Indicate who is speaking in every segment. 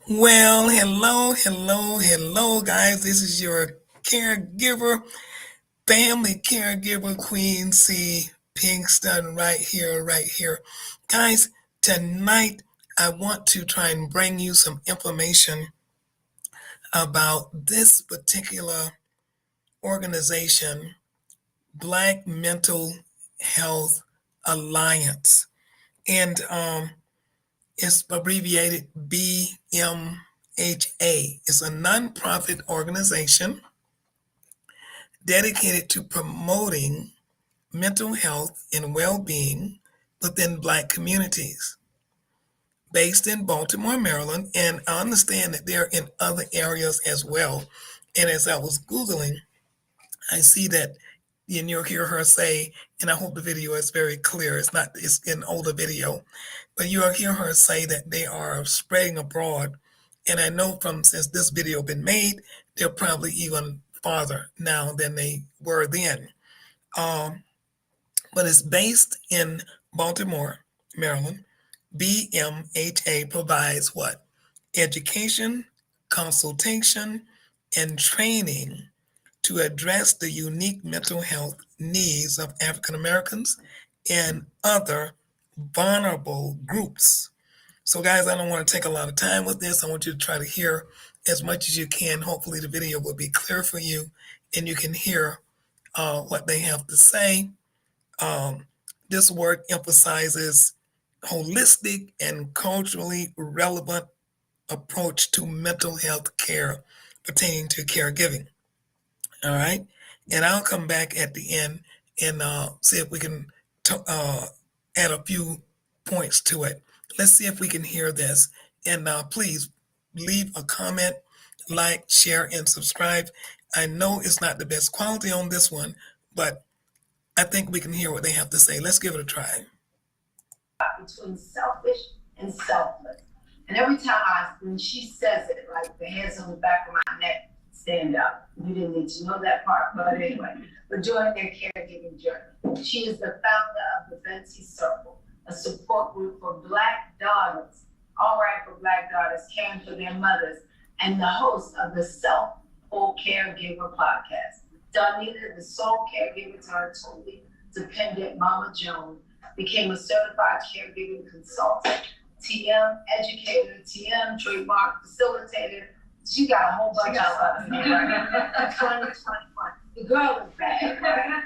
Speaker 1: Well, hello, guys. This is your caregiver, family caregiver, Queen C. Pinkston, right here. Guys, tonight I want to try and bring you some information about this particular organization, Black Mental Health Alliance. And it's abbreviated BMHA. It's a nonprofit organization dedicated to promoting mental health and well-being within Black communities, based in Baltimore, Maryland, and I understand that they're in other areas as well. And as I was Googling, I see that, and you'll hear her say, and I hope the video is very clear. It's an older video, but you'll hear her say that they are spreading abroad. And I know since this video been made, they're probably even farther now than they were then. Um, but it's based in Baltimore, Maryland. BMHA provides what? Education, consultation, and training to address the unique mental health needs of African Americans and other vulnerable groups. So, guys, I don't want to take a lot of time with this. I want you to try to hear as much as you can. Hopefully, the video will be clear for you and you can hear what they have to say. This work emphasizes holistic and culturally relevant approach to mental health care pertaining to caregiving. All right. And I'll come back at the end and see if we can add a few points to it. Let's see if we can hear this. And please leave a comment, like, share, and subscribe. I know it's not the best quality on this one, but I think we can hear what they have to say. Let's give it a try.
Speaker 2: Between selfish and selfless. And every time when she says it, like the hairs on the back of my neck stand up. You didn't need to know that part, but anyway. But during their caregiving journey, she is the founder of the Fancy Circle, a support group for Black daughters, all right, for Black daughters caring for their mothers, and the host of the Self-Full Caregiver podcast. Donita, the sole caregiver to her totally dependent Mama Joan, became a certified caregiving consultant, TM educator, TM trademark facilitator. She got a whole bunch of stuff in there, right? 2021. The girl is bad, right?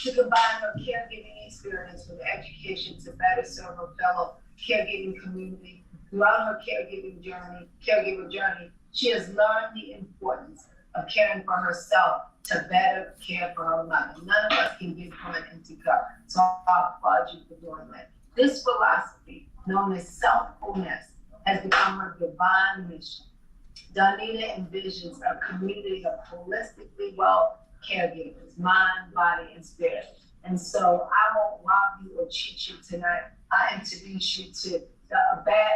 Speaker 2: To combine her caregiving experience with education to better serve her fellow caregiving community. Throughout her caregiver journey, she has learned the importance of caring for herself to better care for her mother. None of us can give her an empty cup, so I applaud you for doing that. This philosophy, known as self-fullness, has become her divine mission. Donita envisions a community of holistically well caregivers, mind, body, and spirit. And so I won't rob you or cheat you tonight. I introduce you to a bad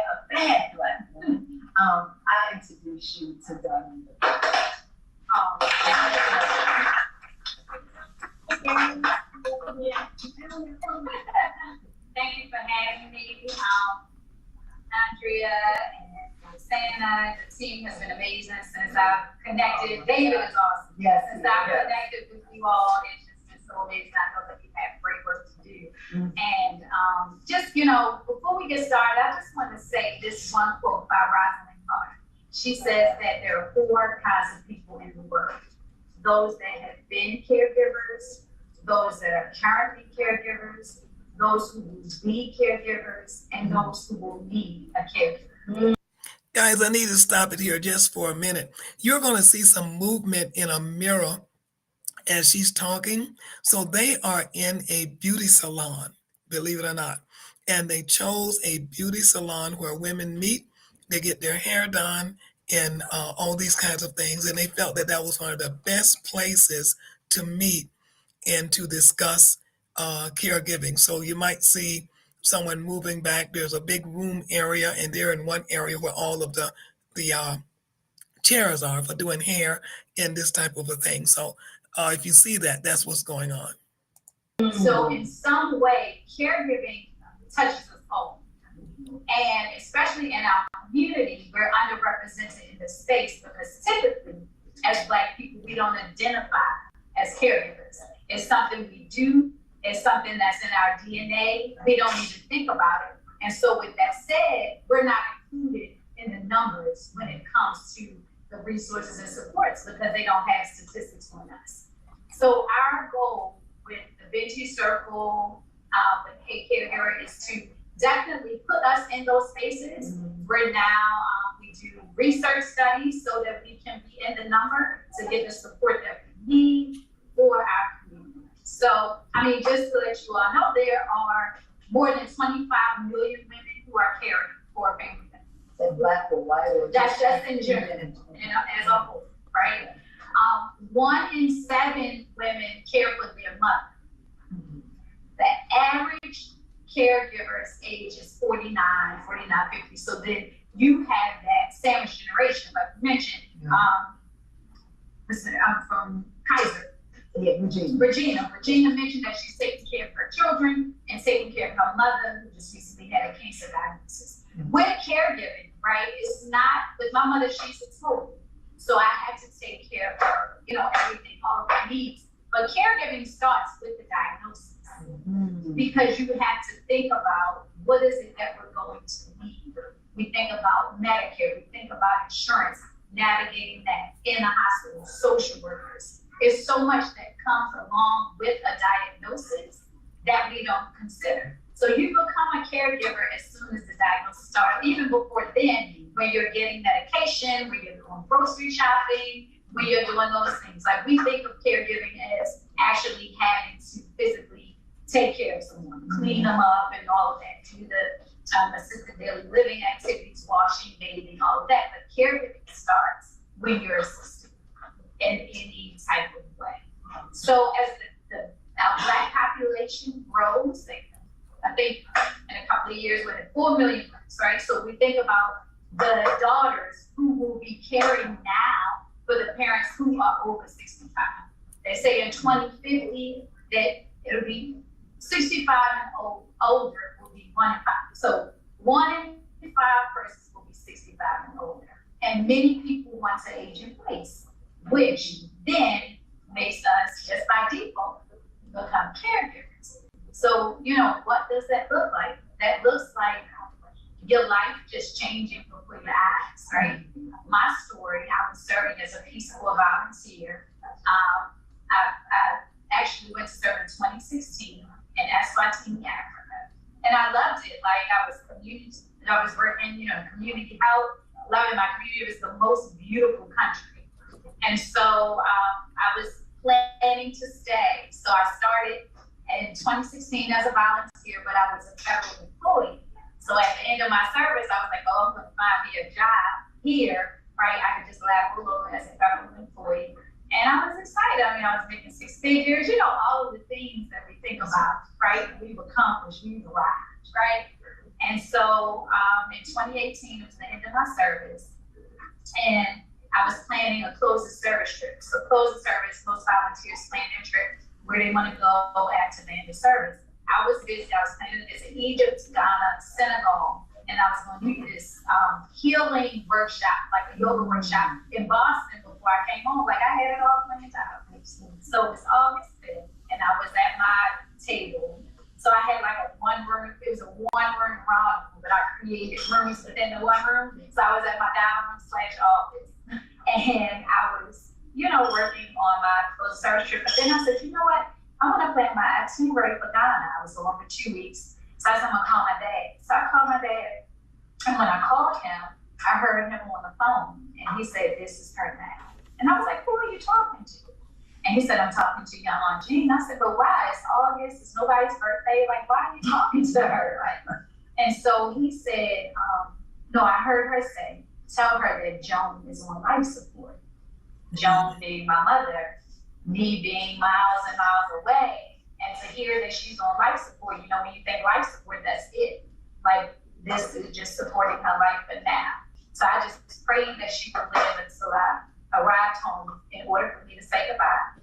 Speaker 2: platform. I introduce you to Donita.
Speaker 3: Thank you for having me, Andrea and Santa. The team has been amazing since I've connected. David is awesome.
Speaker 2: Yes.
Speaker 3: Since I've connected with you all, it's just been so amazing. I know that you have great work to do. Mm-hmm. And before we get started, I just want to say this one quote by Rosalind Carter. She says that there are 4 kinds of people in the world: those that have been caregivers, those that are currently caregivers, those who will be caregivers, and those who will need a caregiver.
Speaker 1: Guys, I need to stop it here just for a minute. You're going to see some movement in a mirror as she's talking. So they are in a beauty salon, believe it or not. And they chose a beauty salon where women meet, they get their hair done, and all these kinds of things. And they felt that that was one of the best places to meet and to discuss caregiving. So you might see someone moving back. There's a big room area, and they're in one area where all of the chairs are for doing hair and this type of a thing. So if you see that, that's what's going on.
Speaker 3: So in some way, caregiving touches us all. And especially in our community, we're underrepresented. represented in the space, because typically, as Black people, we don't identify as caregivers. It's something we do, it's something that's in our DNA. We don't even think about it. And so with that said, we're not included in the numbers when it comes to the resources and supports, because they don't have statistics on us. So our goal with the Vintage Circle, with Hey Caregiver, is to definitely put us in those spaces. We're now, we do research studies so that we can be in the number to get the support that we need for our community. So, I mean, just to let you all know, there are more than 25 million women who are caring for a family member.
Speaker 2: And Black or white or
Speaker 3: That's just in general, as a whole, right? 1 in 7 women care for their mother. The average caregiver's age is 49, 50. So then you have that sandwich generation, like you mentioned. I'm from Kaiser.
Speaker 2: Yeah, Regina.
Speaker 3: Regina mentioned that she's taking care of her children and taking care of her mother, who just recently had a cancer diagnosis. With caregiving, right? It's not, with my mother, she's a total. So I had to take care of her, you know, everything, all of her needs. But caregiving starts with the diagnosis. Because you have to think about what is it that we're going to need. We think about Medicare, we think about insurance, navigating that in a hospital, social workers. There's so much that comes along with a diagnosis that we don't consider. So you become a caregiver as soon as the diagnosis starts, even before then, when you're getting medication, when you're doing grocery shopping, when you're doing those things. Like, we think of caregiving as actually having to physically take care of someone, clean them up and all of that, do the assisted daily living activities, washing, bathing, all of that. But caregiving starts when you're assisted in any type of way. So as our Black population grows, I think in a couple of years we're at 4 million, right? So we think about the daughters who will be caring now for the parents who are over 65. They say in 2050 that it'll be 65 and older will be 1 in 5. So 1 in 5 persons will be 65 and older. And many people want to age in place, which then makes us, just by default, become caregivers. So, you know, what does that look like? That looks like your life just changing before your eyes, right? My story, I was serving as a Peace Corps volunteer. I actually went to serve in 2016 in Eswatini, Africa. And I loved it. Like, I was working, you know, community health. Loving my community. It was the most beautiful country. And so I was planning to stay. So I started in 2016 as a volunteer, but I was a federal employee. So at the end of my service, I was like, oh, I'm going to find me a job here, right? I could just lateral over as a federal employee. And I was excited. I mean, I was making 6 figures, you know, all of the things that we think about, right? We've accomplished, we've arrived, right? And so in 2018, it was the end of my service. And I was planning a close of service trip. So close of service, most volunteers plan their trip where they want to go after the end of service. I was busy. I was planning to visit Egypt, Ghana, Senegal, and I was going to do this healing workshop, like a yoga workshop in Boston before I came home. Like, I had it all planned out. So it's August 5th, and I was at my table. So I had like a 1-room, it was a 1-room rendezvous, but I created rooms within the 1 room. So I was at my dining room / office, and I was, you know, working on my close service trip. But then I said, you know what? I want to plan my itinerary for Ghana. I was going for 2 weeks. So I said, I'm going to call my dad. So I called my dad. And when I called him, I heard him on the phone. And he said, this is her name. And I was like, who are you talking to? And he said, I'm talking to young Aunt Jean. I said, but why? It's August. It's nobody's birthday. Like, why are you talking to her? Like, and so he said, no, I heard her say, tell her that Joan is on life support. Joan being my mother, me being miles and miles away. And to hear that she's on life support, you know, when you think life support, that's it. Like, this is just supporting her life for now. So I just prayed that she would live until I arrived home in order for me to say goodbye.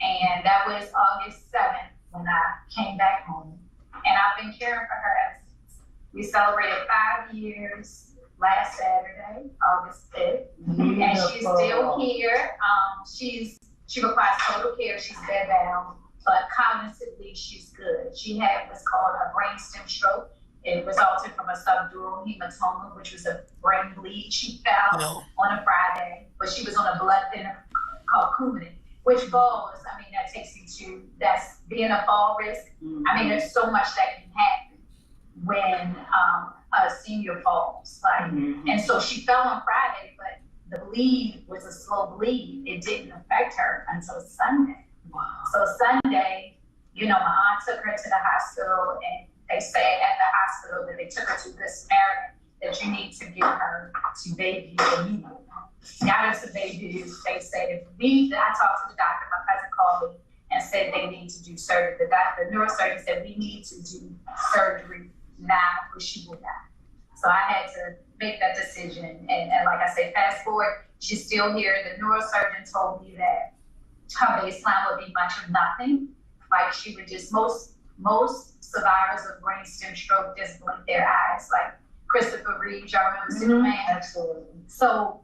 Speaker 3: And that was August 7th when I came back home. And I've been caring for her ever since. We celebrated 5 years last Saturday, August 5th. And she's still here. She requires total care. She's bedbound, but cognitively she's good. She had what's called a brainstem stroke. It resulted from a subdural hematoma, which was a brain bleed. She fell on a Friday, but she was on a blood thinner called Coumadin, which falls. I mean, that takes you to that's being a fall risk. I mean, there's so much that can happen when a senior falls. And so she fell on Friday, but the bleed was a slow bleed. It didn't affect her until Sunday. Wow. So Sunday, my aunt took her to the hospital, and they said at the hospital that they took her to Good Samaritan, that you need to get her to Bayview immediately. Got her to Bayview. They said I talked to the doctor, my cousin called me and said they need to do surgery. The neurosurgeon said we need to do surgery now or she will die. So I had to make that decision. And like I said, fast forward, she's still here. The neurosurgeon told me that her baseline would be much of nothing. Like she would just, most survivors of brainstem stroke just blink their eyes, like Christopher Reeve, y'all remember Superman?
Speaker 2: Absolutely.
Speaker 3: So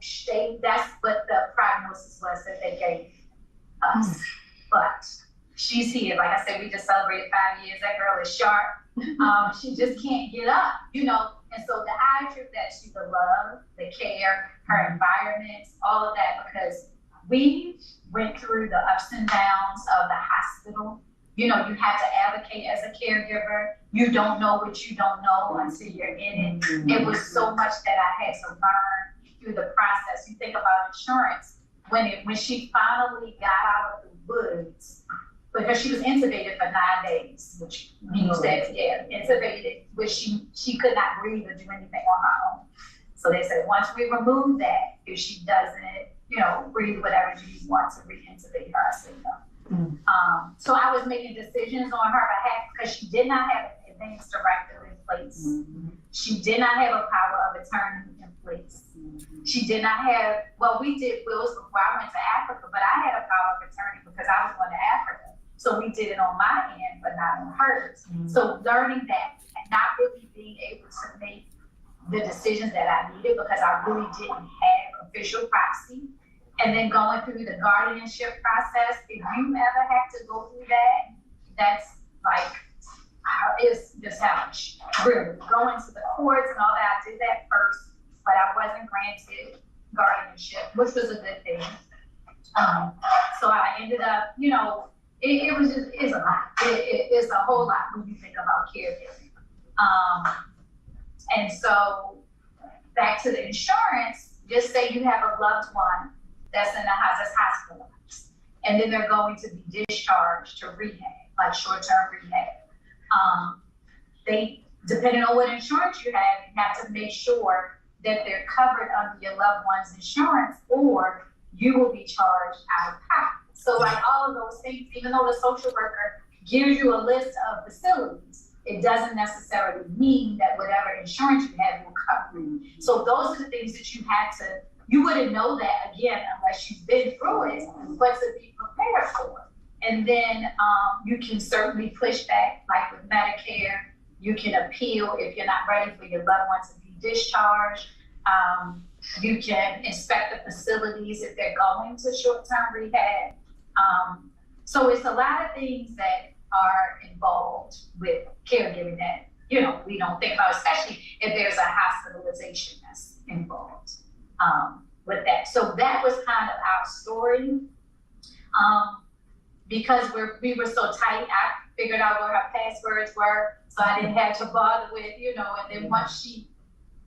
Speaker 3: that's what the prognosis was that they gave us. But she's here. Like I said, we just celebrated 5 years. That girl is sharp. She just can't get up, And so the I attribute that to the love, the care, her environment, all of that, because we went through the ups and downs of the hospital. You have to advocate as a caregiver. You don't know what you don't know until you're in it. It was so much that I had to learn through the process. You think about insurance. When she finally got out of the woods, because she was intubated for 9 days, which means that, intubated, which she could not breathe or do anything on her own. So they said, once we remove that, if she doesn't, breathe whatever, you want to re-intubate her. I said no. So I was making decisions on her behalf because she did not have an advanced directive in place. She did not have a power of attorney in place. She did not have, we did wills before I went to Africa, but I had a power of attorney because I was going to Africa. So we did it on my end, but not on hers. So learning that and not really being able to make the decisions that I needed because I really didn't have official proxy. And then going through the guardianship process, if you ever have to go through that, that's like, it's just how much, really. Going to the courts and all that, I did that first, but I wasn't granted guardianship, which was a good thing. So I ended up, it was just, it's a lot. It's a whole lot when you think about caregiving. And so back to the insurance, just say you have a loved one that's in the house, that's hospitalized, and then they're going to be discharged to rehab, like short-term rehab. They, depending on what insurance you have to make sure that they're covered under your loved one's insurance, or you will be charged out of pocket. So like all of those things, even though the social worker gives you a list of facilities, it doesn't necessarily mean that whatever insurance you have will cover you. So those are the things that you wouldn't know that again unless you've been through it, but to be prepared for. And then you can certainly push back, like with Medicare, you can appeal if you're not ready for your loved one to be discharged. You can inspect the facilities if they're going to short-term rehab. So it's a lot of things that are involved with caregiving that, we don't think about, especially if there's a hospitalization that's involved with that. So that was kind of our story. Because we were so tight, I figured out what her passwords were, so I didn't have to bother with, and then once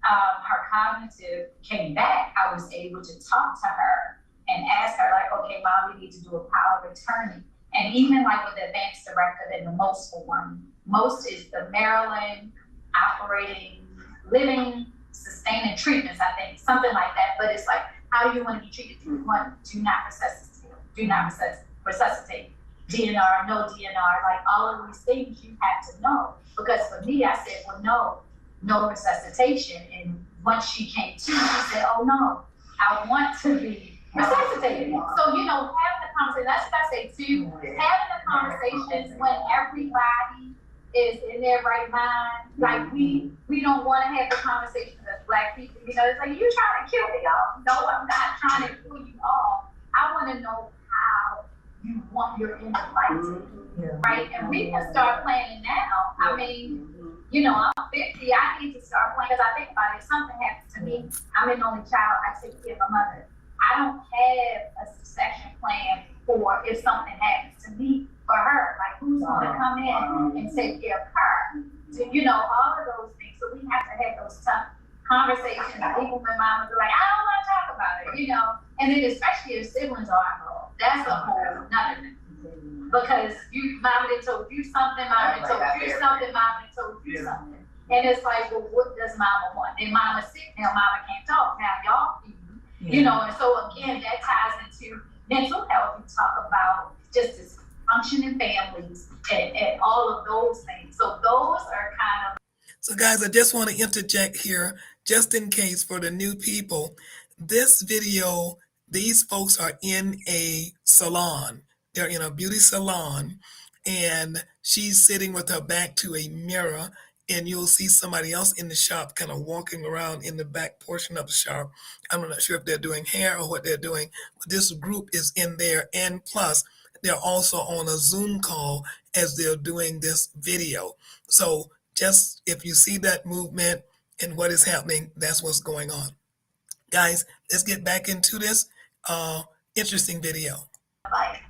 Speaker 3: her cognitive came back, I was able to talk to her and ask her, like, okay, Mom, we need to do a power of attorney. And even like with the advanced directive in the MOST form, MOST is the Maryland Operating, Living, Sustaining Treatments, I think, something like that. But it's like, how do you want to be treated? Do you want, do not resuscitate, DNR, no DNR, like all of these things you have to know. Because for me, I said, well, no resuscitation. And once she came to, she said, oh no, I want to be resuscitated. So, having the conversation, that's what I say too, having the conversations when everybody is in their right mind. Like we don't want to have the conversation as Black people. You know, it's like, you trying to kill me off. No, I'm not trying to kill you off. I want to know how you want your end of life to be, right? And we can start planning now. I mean, you know, I'm 50. I need to start planning, because I think about it. If something happens to me, I'm an only child. I take care of my mother. I don't have a succession plan for if something happens to me for her. Like, who's going to come in and take care of her? So, you know, all of those things. So we have to have those tough conversations. Even when mom would be like, I don't want to talk about it, you know. And then especially if siblings are involved, that's a whole nother thing. Because mama done told you something, mama done told you something, mama done told you something. And it's like, well, what does mama want? And mama's sick now, mama can't talk. Now y'all feed. You know, and so again, that ties into mental health. We talk about just dysfunctioning families and all of those things. So those are kind of.
Speaker 1: So guys, I just want to interject here, just in case for the new people. This video, these folks are in a salon. They're in a beauty salon, and she's sitting with her back to a mirror, and you'll see somebody else in the shop kind of walking around in the back portion of the shop. I'm not sure if they're doing hair or what they're doing, but this group is in there, and plus they're also on a Zoom call as they're doing this video. So just if you see that movement and what is happening, that's what's going on. Guys, let's get back into this interesting video.
Speaker 3: Like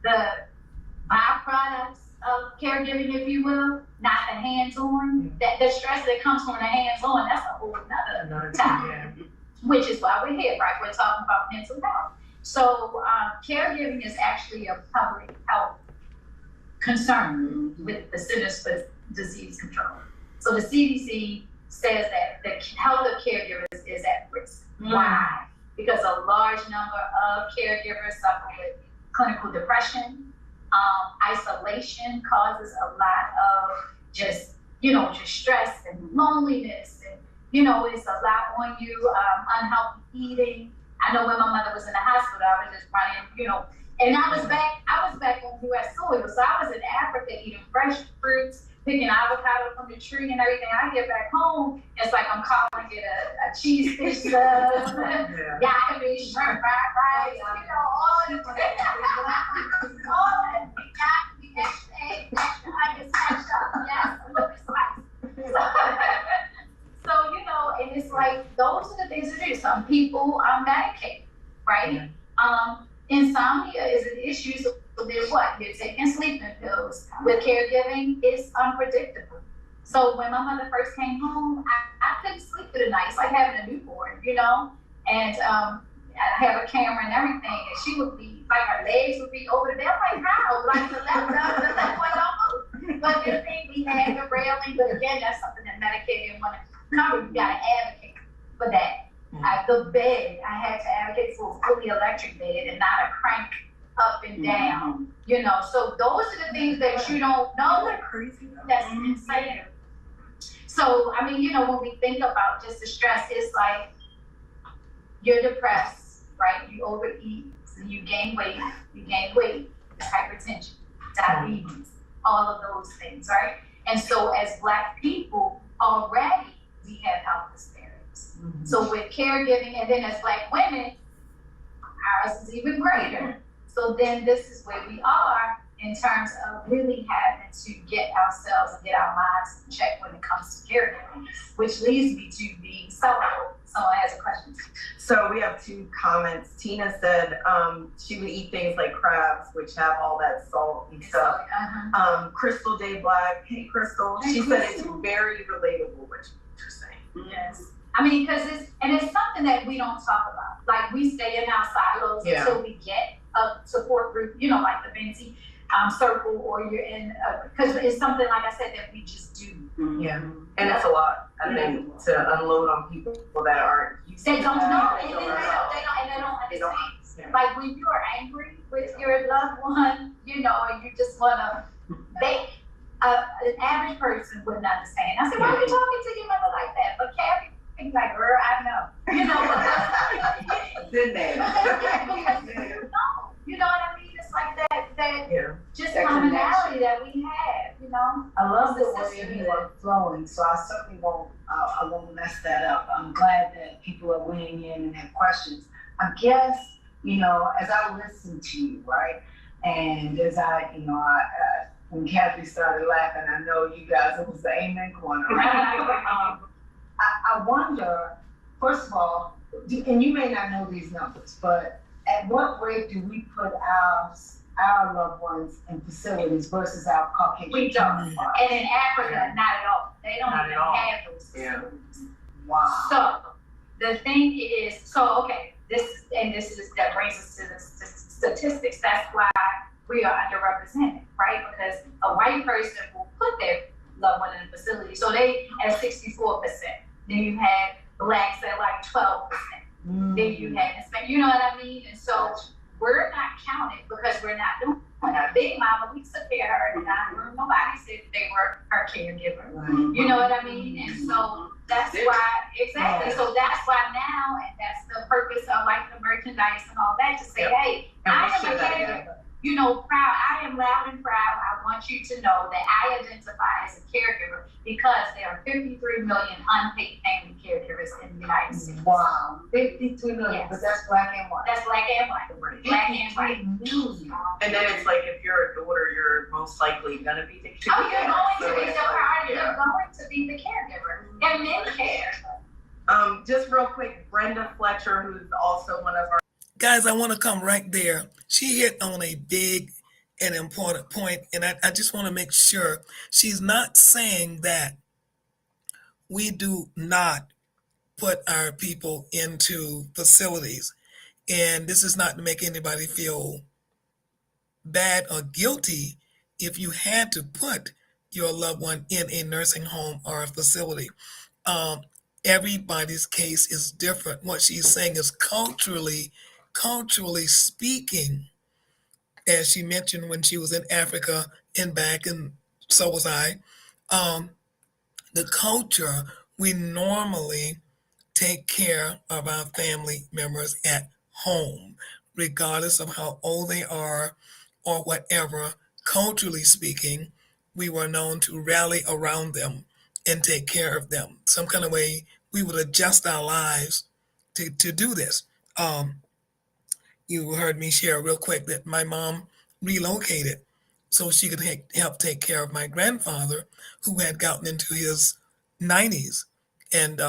Speaker 3: the byproducts of caregiving, if you will, not the hands-on. That the stress that comes from the hands-on, that's a whole nother topic. Which is why we're here, right? We're talking about mental health. So caregiving is actually a public health concern with the Centers for Disease Control. So the CDC says that the health of caregivers is at risk. Why? Because a large number of caregivers suffer with clinical depression. Isolation causes a lot of just stress and loneliness, and it's a lot on you. Unhealthy eating. I know when my mother was in the hospital, I was just running, and I was back on U.S. soil, so I was in Africa eating fresh fruits, picking avocado from the tree and everything. I get back home, it's like I'm calling it a cheese fish sub, yachting, shrimp fried rice, all the all that yachting, extra onions, mashed up, yes, a little bit spicy. So, and it's like, those are the things to do. Some people are medicated, right? Insomnia is an issue, so then what? You're taking sleeping pills. With caregiving, it's unpredictable. So when my mother first came home, I couldn't sleep through the night. It's like having a newborn, and I have a camera and everything, and she would be, like, her legs would be over the bed, like, how? Like, the left one don't move. But the thing, we had the railing, but again, that's something that Medicaid didn't want to cover. You got to advocate for that. The bed, I had to advocate for a fully electric bed and not a crank up and down, So those are the things that you don't know.
Speaker 2: Isn't that crazy?
Speaker 3: That's insane. So, I mean, when we think about just the stress, it's like you're depressed, right? You overeat, so you gain weight, hypertension, diabetes, all of those things, right? And so as Black people, already we have health disparities. So with caregiving, and then as Black women, ours is even greater. So then this is where we are in terms of really having to get ourselves and get our minds in check when it comes to caregiving, which leads me to being solo. Someone has a question.
Speaker 2: So we have two comments. Tina said she would eat things like crabs, which have all that salt and stuff. Crystal Day Black, hey Crystal, she said it's very relatable what you're saying.
Speaker 3: Yes. I mean, because it's something that we don't talk about. Like, we stay in our silos until we get a support group, like the Benzie circle, or you're in, because it's something, like I said, that we just do.
Speaker 2: Yeah. And it's a lot, I think, to unload on people that aren't used to
Speaker 3: They don't know, and
Speaker 2: they
Speaker 3: don't understand. Like, when you're angry with your loved one, and you just want to bake, an average person wouldn't understand. I said, why are you talking to your mother like that? But Carrie, he's like, girl, I know.
Speaker 2: Been there.
Speaker 3: Because you know what I mean? It's like that just commonality that we have, know.
Speaker 2: I love the way you are flowing, so I certainly won't mess that up. I'm glad that people are weighing in and have questions. I guess, as I listen to you, right, and as when Kathy started laughing, I know you guys, it was the amen corner, right? I wonder, first of all, and you may not know these numbers, but at what rate do we put our loved ones in facilities versus our Caucasian
Speaker 3: We don't.
Speaker 2: counterparts?
Speaker 3: And in Africa, not at all. They don't even have those facilities.
Speaker 2: Wow.
Speaker 3: So the thing is, okay, that brings us to the statistics. That's why we are underrepresented, right? Because a white person will put their loved one in a facility. So they at 64%. Then you have blacks at like 12%. Then you have Hispanic, you know what I mean? And so we're not counted because we're not doing our big mama. We took care of her in the dining room. Nobody said they were her caregiver. Right. You know what I mean? And so that's why, exactly. So that's why now, and that's the purpose of like the merchandise and all that, to say, hey, I am a caregiver. Proud. I am loud and proud. I want you to know that I identify as a caregiver because there are 53 million unpaid family caregivers in the United States.
Speaker 2: Wow, 53 million,
Speaker 3: yes.
Speaker 2: But that's black and white.
Speaker 3: That's black and white. Black and white.
Speaker 2: Million.
Speaker 4: And then it's like if you're a daughter, you're most likely gonna be the caregiver.
Speaker 3: Oh, you're going to be the priority. You're going to be the caregiver, and men care.
Speaker 4: Just real quick, Brenda Fletcher, who's also one of our
Speaker 1: Guys, I want to come right there. She hit on a big and important point, and I just want to make sure she's not saying that we do not put our people into facilities. And this is not to make anybody feel bad or guilty if you had to put your loved one in a nursing home or a facility. Everybody's case is different. What she's saying is culturally speaking, as she mentioned when she was in Africa and back, and so was I, the culture, we normally take care of our family members at home, regardless of how old they are or whatever. Culturally speaking, we were known to rally around them and take care of them. Some kind of way we would adjust our lives to do this. You heard me share real quick that my mom relocated so she could help take care of my grandfather who had gotten into his 90s. And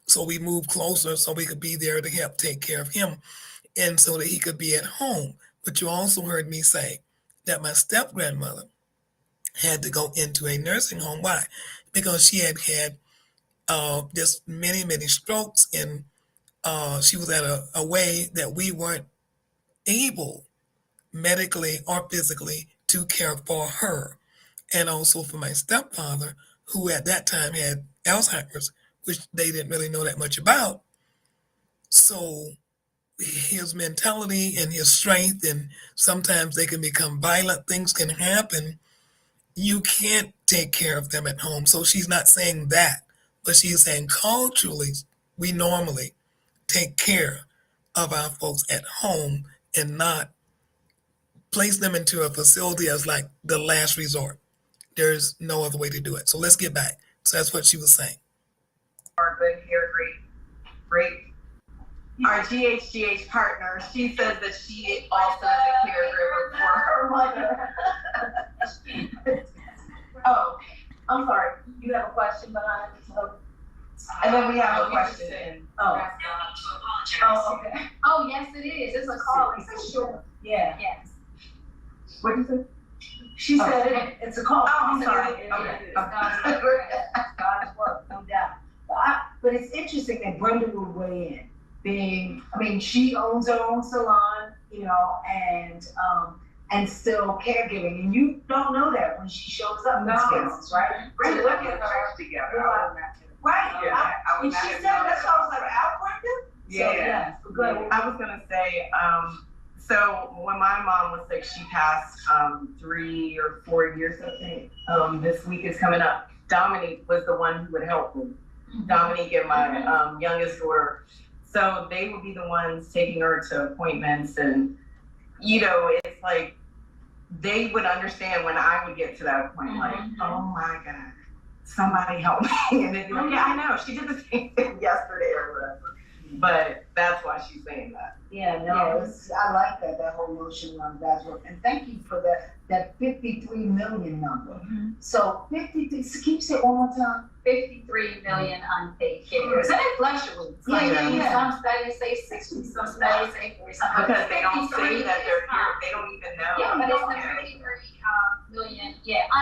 Speaker 1: so we moved closer so we could be there to help take care of him and so that he could be at home. But you also heard me say that my step grandmother had to go into a nursing home. Why? Because she had just many strokes, and she was at a way that we weren't able medically or physically to care for her. And also for my stepfather, who at that time had Alzheimer's, which they didn't really know that much about. So his mentality and his strength, and sometimes they can become violent, things can happen. You can't take care of them at home. So she's not saying that, but she's saying culturally, we normally take care of our folks at home and not place them into a facility as like the last resort. There's no other way to do it. So let's get back. So that's what she was saying.
Speaker 4: our good care, great, our GHGH partner. She says that she also is a caregiver for her mother.
Speaker 2: Oh, I'm sorry. You have a question behind it? So,
Speaker 4: And then we have a question.
Speaker 2: oh, okay.
Speaker 3: Oh, yes, it is. It's a call. It's sure.
Speaker 2: Yeah.
Speaker 3: Yes.
Speaker 4: What did you say?
Speaker 2: She said it's a call.
Speaker 4: Oh, I'm sorry.
Speaker 2: Okay.
Speaker 3: Okay.
Speaker 2: God's work, no doubt. But it's interesting that Brenda would weigh in. She owns her own salon, and still caregiving. And you don't know that when she shows up in these cases, right?
Speaker 4: Brenda,
Speaker 2: look
Speaker 4: look
Speaker 2: at
Speaker 4: at
Speaker 2: her.
Speaker 4: her together.
Speaker 2: Right.
Speaker 4: Yeah, I
Speaker 2: And
Speaker 4: was
Speaker 2: she
Speaker 4: not
Speaker 2: said that's why I was like, out, Brenda?
Speaker 4: Yeah.
Speaker 2: So, yes, good.
Speaker 4: I was gonna say, so when my mom was sick, she passed 3 or 4 years, I think. This week is coming up. Dominique was the one who would help me. Dominique and my youngest daughter. So they would be the ones taking her to appointments, and it's like they would understand when I would get to that point, like, oh my God, somebody help me. And they'd be like, yeah, I know, she did the same thing yesterday or whatever. But that's why she's saying that.
Speaker 2: Yeah, no, I like that whole notion of that's what, and thank you for that 53 million number. So 53, so can you say it one more time?
Speaker 3: 53 million unpaid caregivers. And it fluctuates. Some studies say 60, some studies say 40.
Speaker 4: Because they don't say that they're here, they don't even know.
Speaker 3: Yeah, but it's the 53 million,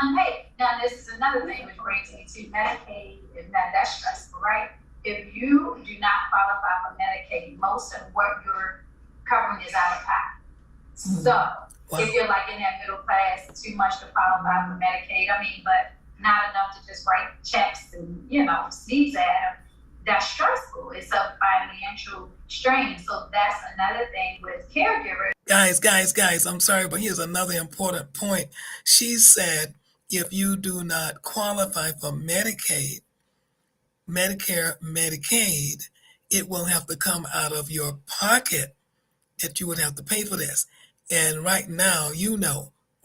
Speaker 3: unpaid. Now, this is another thing which brings me to Medicaid, and that's stressful, right? If you do not qualify for Medicaid, most of what you're covering is out of pocket. So if you're like in that middle class, too much to qualify for Medicaid, but not enough to just write checks and, sneeze at them, that's stressful. It's a financial strain. So that's another thing with caregivers.
Speaker 1: Guys, I'm sorry, but here's another important point. She said if you do not qualify for Medicaid, Medicare, Medicaid, it will have to come out of your pocket that you would have to pay for this. And right now,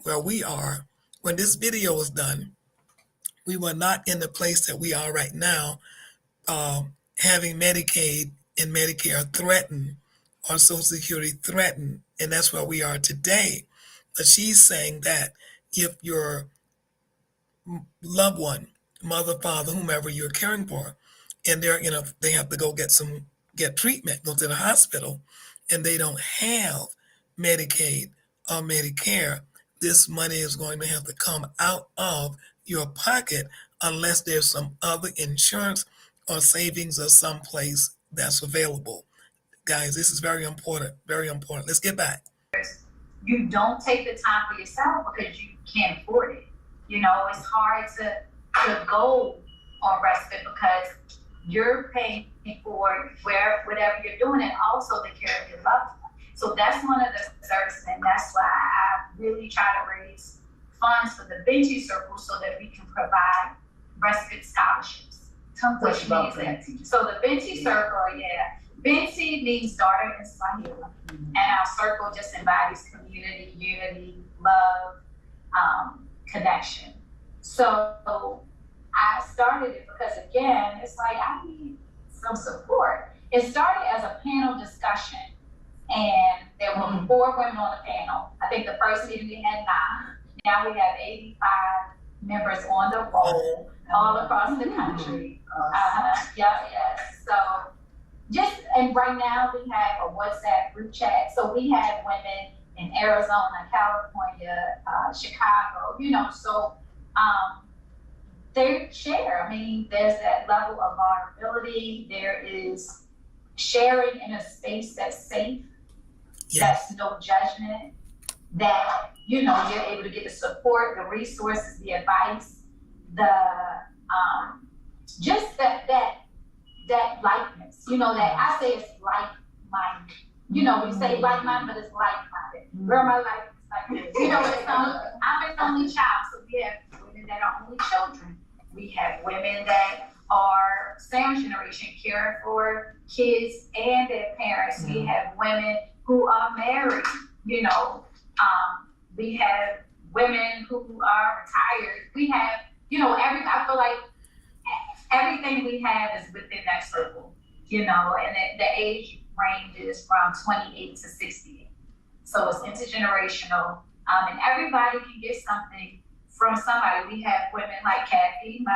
Speaker 1: where we are, when this video was done, we were not in the place that we are right now, having Medicaid and Medicare threatened or Social Security threatened, and that's where we are today. But she's saying that if your loved one, mother, father, whomever you're caring for, and they have to go get treatment, go to the hospital, and they don't have Medicaid or Medicare, this money is going to have to come out of your pocket unless there's some other insurance or savings or someplace that's available. Guys, this is very important, very important. Let's get back.
Speaker 3: You don't take the time for yourself because you can't afford it. It's hard to go on respite because you're paying for whatever you're doing and also the care of your loved one. So that's one of the services, and that's why I really try to raise funds for the Benji Circle so that we can provide respite scholarships. Which means that. So the Benji Circle, Benji means daughter in Swahili, and our circle just embodies community, unity, love, connection. So I started it because, again, it's like I need some support. It started as a panel discussion, and there were 4 women on the panel. I think the first meeting we had 9. Now we have 85 members on the roll all across the country. So and right now we have a WhatsApp group chat. So we have women in Arizona, California, Chicago, so they share. There's that level of vulnerability. There is sharing in a space that's safe, that's no judgment, that, you're able to get the support, the resources, the advice, the, just that likeness, that I say it's like-minded. You say like-minded, but it's like-minded. Girl, my life is like this. I'm an only child, so we have women that are only children. We have women that are second generation caring for kids and their parents. We have women who are married, we have women who are retired. We have, I feel like everything we have is within that circle, and the age range is from 28 to 68. So it's intergenerational, and everybody can get something from somebody. We have women like Kathy, my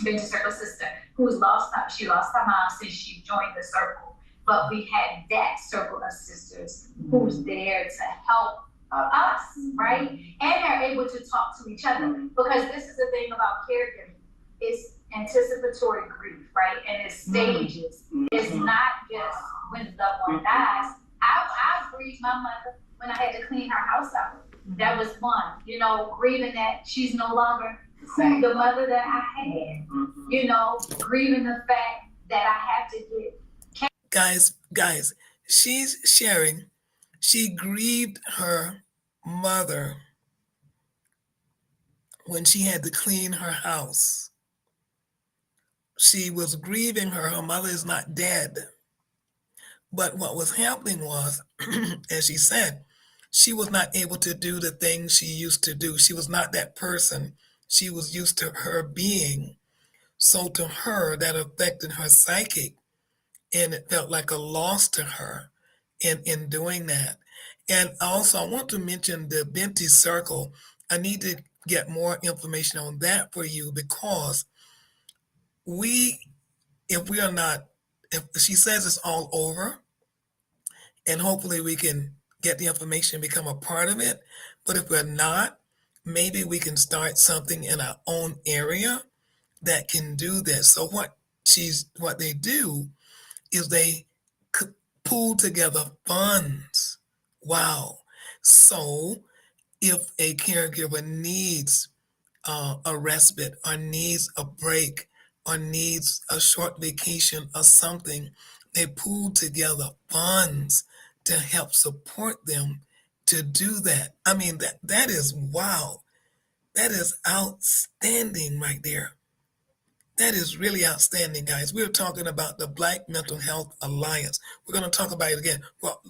Speaker 3: Benji Circle sister, she lost her mom since she joined the circle. But we had that circle of sisters who's there to help us, right? And they're able to talk to each other, because this is the thing about caregiving. It's anticipatory grief, right? And it's stages. It's not just when the loved one dies. I grieved my mother when I had to clean her house out. That was one, grieving that she's no longer the mother that I had, grieving the fact that I have to get.
Speaker 1: Guys, she's sharing. She grieved her mother when she had to clean her house. She was grieving her. Her mother is not dead. But what was happening was, as she said, she was not able to do the things she used to do. She was not that person she was used to her being. So to her, that affected her psychic, and it felt like a loss to her in doing that. And also, I want to mention the Binti Circle. I need to get more information on that for you because we, if we are not, if she says it's all over, and hopefully we can get the information and become a part of it. But if we're not, maybe we can start something in our own area that can do this. So what they do is they pool together funds. Wow. So if a caregiver needs a respite or needs a break or needs a short vacation or something, they pool together funds to help support them to do that. I mean, that is wow. That is outstanding right there. That is really outstanding, guys. We're talking about the Black Mental Health Alliance. We're going to talk about it again. Well,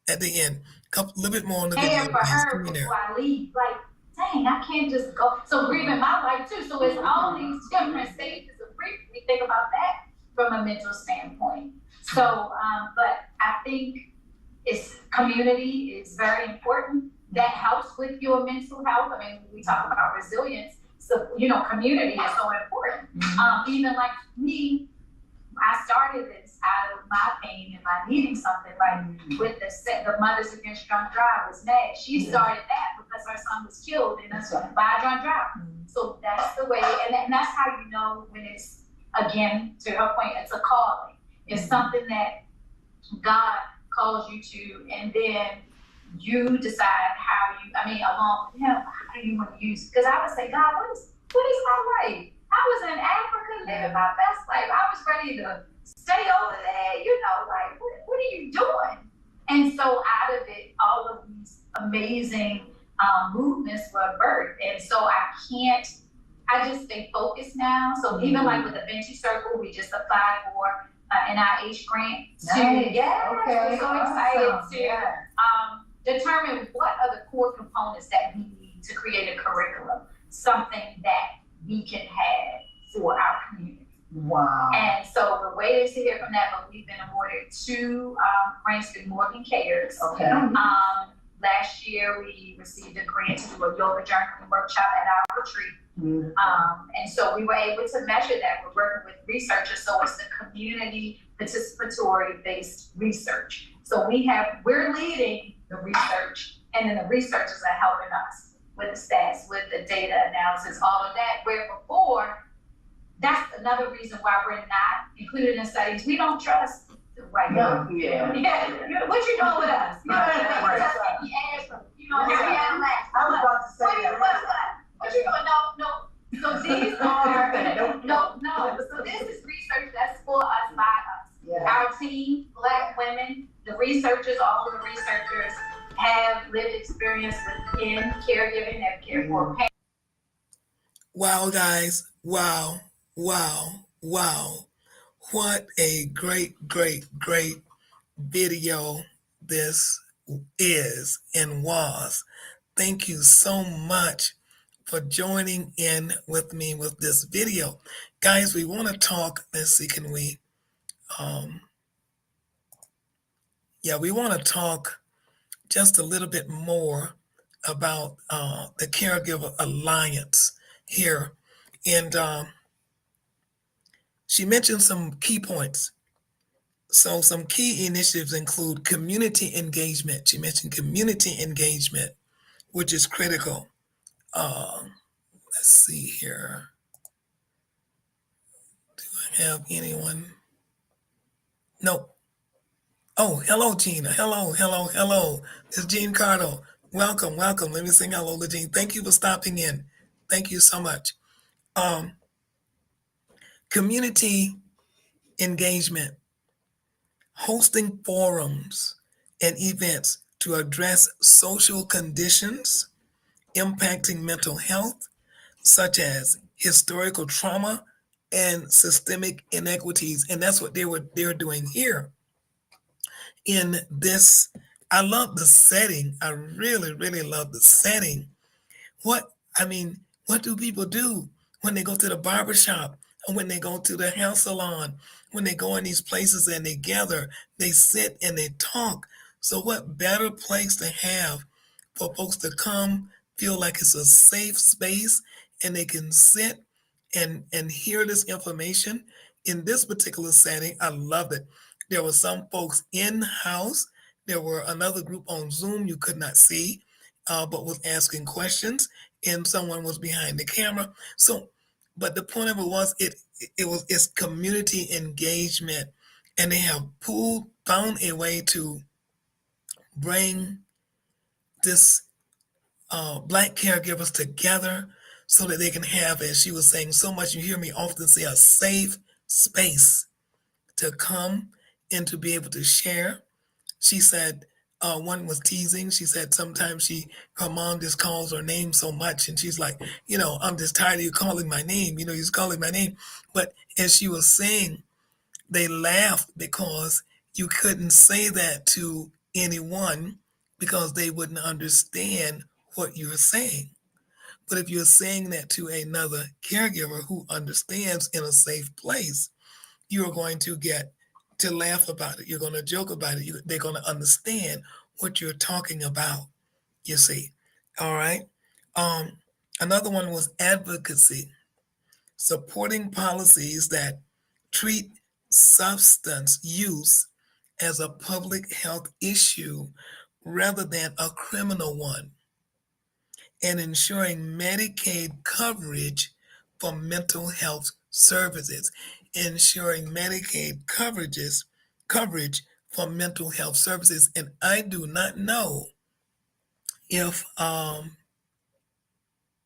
Speaker 1: at the end, a little bit more on the video.
Speaker 3: And for her before I leave, like, dang, I can't just go. So grieving my life too. So it's all these different stages of grief. We think about that from a mental standpoint. So, but I think it's community is very important. That helps with your mental health. I mean, we talk about resilience. So, community is so important. Even like me, I started this out of my pain and my needing something, like with the Mothers Against Drunk Drivers. Meg, she started that because her son was killed by a drunk driver. So that's the way, and that's how you know when it's, again, to her point, it's a calling. It's something that God calls you to, and then you decide along with him, how do you want to use it? Because I would say, God, what is my life? I was in Africa living my best life. I was ready to stay over there, like, what are you doing? And so out of it, all of these amazing movements were birthed. And so I just stay focused now. So even like with the Vinci Circle, we just applied for an NIH grant we're so excited to determine what are the core components that we need to create a curriculum, something that we can have for our community.
Speaker 2: Wow.
Speaker 3: And so we're waiting to hear from that, but we've been awarded 2 grants through Morgan Cares.
Speaker 2: Okay.
Speaker 3: Last year we received a grant to do a yoga journaling workshop at our retreat. And so we were able to measure that. We're working with researchers, so it's the community participatory based research. So we're leading the research, and then the researchers are helping us with the stats, with the data analysis, all of that. Where before, that's another reason why we're not included in studies. We don't trust the white people.
Speaker 2: Yeah.
Speaker 3: What you doing with us? You know what I mean? I was about to say that. What you doing? No. So these are no. So this is research that's for us, by us. Yeah. Our team, Black women, the researchers, all of the researchers have lived experience within caregiving, have cared for parents.
Speaker 1: Wow, guys. Wow. What a great video this is and was. Thank you so much for joining in with me with this video. Guys, we want to talk, let's see, can we, we want to talk just a little bit more about the Caregiver Alliance here. And she mentioned some key points. So some key initiatives include community engagement. She mentioned community engagement, which is critical. Let's see here. Do I have anyone? Nope. Oh, hello, Gina. Hello. It's Jean Cardo. Welcome. Let me sing hello to Jean. Thank you for stopping in. Thank you so much. Community engagement, hosting forums and events to address social conditions impacting mental health, such as historical trauma and systemic inequities. And that's what they're doing here in this I love the setting. I really, really love the setting. What I mean, what do people do when they go to the barber shop or when they go to the hair salon? When they go in these places and they gather, they sit and they talk. So what better place to have for folks to come, feel like it's a safe space and they can sit and hear this information in this particular setting. I loved it. There were some folks in house. There were another group on Zoom you could not see, but was asking questions, and someone was behind the camera. So, but the point of it was it's community engagement, and they have found a way to bring this black caregivers together so that they can have, as she was saying so much, you hear me often say, a safe space to come and to be able to share. She said one was teasing. She said sometimes her mom just calls her name so much, and she's like, I'm just tired of you calling my name. You're calling my name. But as she was saying, they laughed because you couldn't say that to anyone because they wouldn't understand what you're saying. But if you're saying that to another caregiver who understands in a safe place, you're going to get to laugh about it. You're going to joke about it. They're going to understand what you're talking about, you see. All right. Um, Another one was advocacy, supporting policies that treat substance use as a public health issue rather than a criminal one, and ensuring Medicaid coverage for mental health services, ensuring Medicaid coverage for mental health services. And I do not know if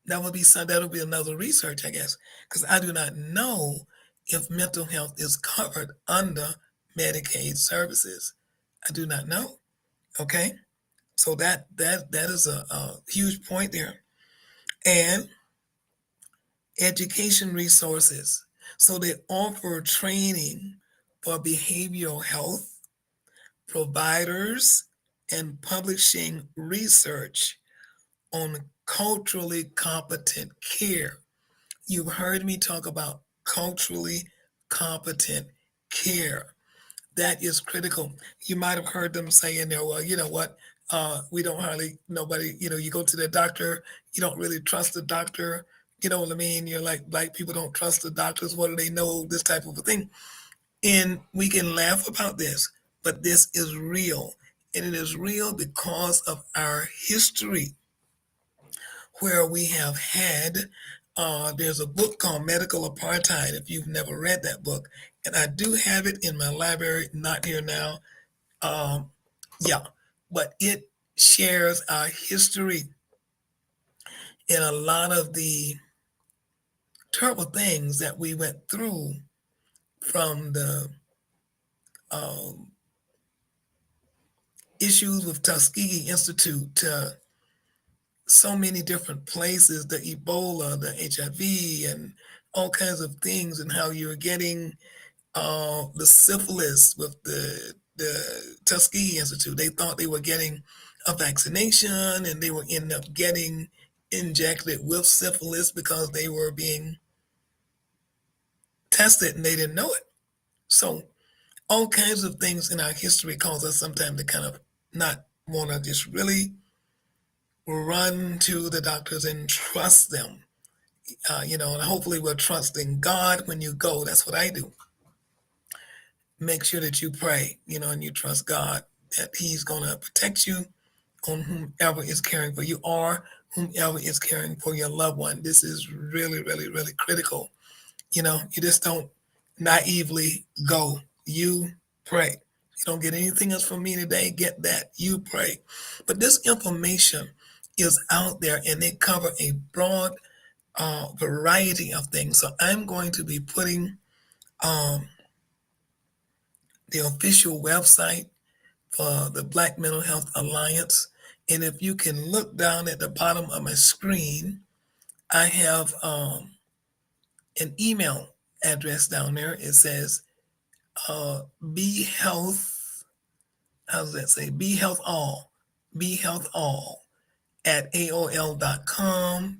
Speaker 1: that'll be another research, I guess, because I do not know if mental health is covered under Medicaid services. I do not know. Okay, so that is a huge point there. And education resources. So they offer training for behavioral health providers and publishing research on culturally competent care. You've heard me talk about culturally competent care. That is critical. You might have heard them say in there, well, you know what? We don't hardly nobody. You go to the doctor, you don't really trust the doctor. You know what I mean? You're like black people don't trust the doctors. What do they know? This type of a thing. And we can laugh about this, but this is real, and it is real because of our history, where we have had. There's a book called Medical Apartheid. If you've never read that book, and I do have it in my library, not here now. Um, yeah, but it shares our history and a lot of the terrible things that we went through from the um, issues with Tuskegee Institute to so many different places, the Ebola, the HIV, and all kinds of things, and how you're getting the syphilis with the Tuskegee Institute. They thought they were getting a vaccination, and they were ending up getting injected with syphilis because they were being tested and they didn't know it. So all kinds of things in our history cause us sometimes to kind of not want to just really run to the doctors and trust them. And hopefully we're trusting God when you go. That's what I do. Make sure that you pray, and you trust God that He's going to protect you on whomever is caring for you or whomever is caring for your loved one. This is really, really, really critical. You just don't naively go. You pray. You don't get anything else from me today. Get that. You pray. But this information is out there and they cover a broad variety of things. So I'm going to be putting um, the official website for the Black Mental Health Alliance. And if you can look down at the bottom of my screen, I have an email address down there. It says Be Health. how does that say? Be Health All. Be Health All at AOL.com.